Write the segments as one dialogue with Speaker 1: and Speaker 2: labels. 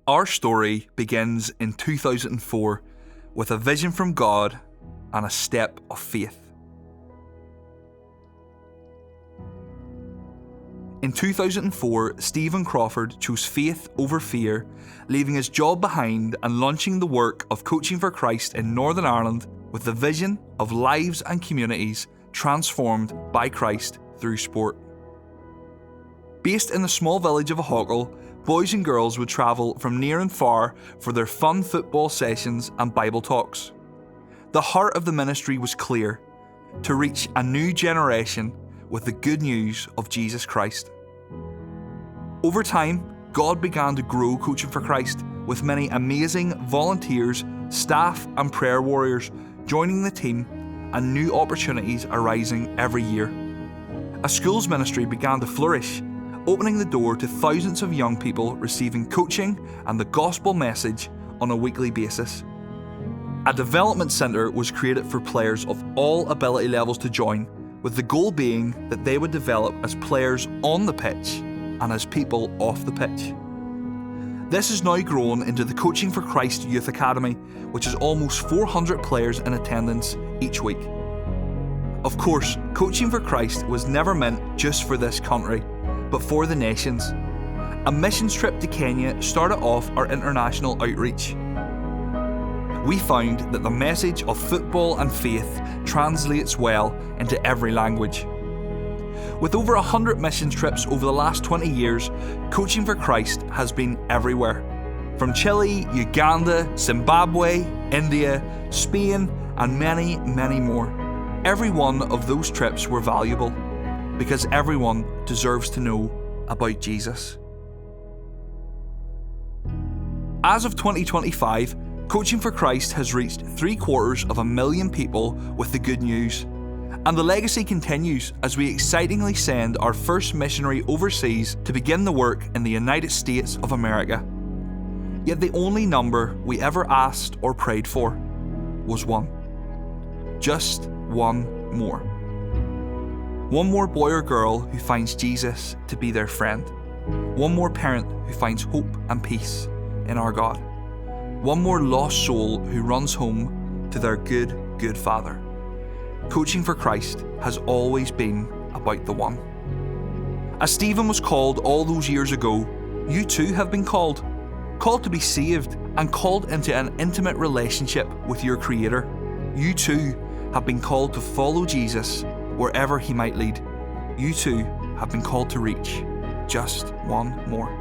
Speaker 1: Our story begins in 2004 with a vision from God and a step of faith. In 2004, Stephen Crawford chose faith over fear, leaving his job behind and launching the work of Coaching for Christ in Northern Ireland with the vision of lives and communities transformed by Christ through sport. Based in the small village of Aughacall, boys and girls would travel from near and far for their fun football sessions and Bible talks. The heart of the ministry was clear: to reach a new generation with the good news of Jesus Christ. Over time, God began to grow Coaching for Christ, with many amazing volunteers, staff and prayer warriors joining the team and new opportunities arising every year. A schools ministry began to flourish, opening the door to thousands of young people receiving coaching and the gospel message on a weekly basis. A development centre was created for players of all ability levels to join, with the goal being that they would develop as players on the pitch and as people off the pitch. This has now grown into the Coaching for Christ Youth Academy, which has almost 400 players in attendance each week. Of course, Coaching for Christ was never meant just for this country, but for the nations. A missions trip to Kenya started off our international outreach. We found that the message of football and faith translates well into every language. With over 100 missions trips over the last 20 years, Coaching for Christ has been everywhere. From Chile, Uganda, Zimbabwe, India, Spain, and many, many more. Every one of those trips were valuable, because everyone deserves to know about Jesus. As of 2025, Coaching for Christ has reached 750,000 people with the good news. And the legacy continues as we excitingly send our first missionary overseas to begin the work in the United States of America. Yet the only number we ever asked or prayed for was one. Just one more. One more boy or girl who finds Jesus to be their friend. One more parent who finds hope and peace in our God. One more lost soul who runs home to their good, good Father. Coaching for Christ has always been about the one. As Stephen was called all those years ago, you too have been called. Called to be saved and called into an intimate relationship with your Creator. You too have been called to follow Jesus wherever He might lead. You too have been called to reach just one more.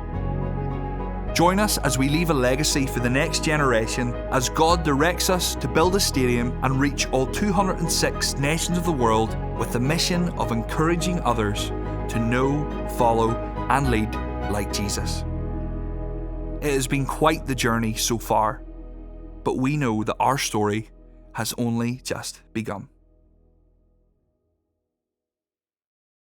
Speaker 1: Join us as we leave a legacy for the next generation as God directs us to build a stadium and reach all 206 nations of the world with the mission of encouraging others to know, follow, and lead like Jesus. It has been quite the journey so far, but we know that our story has only just begun.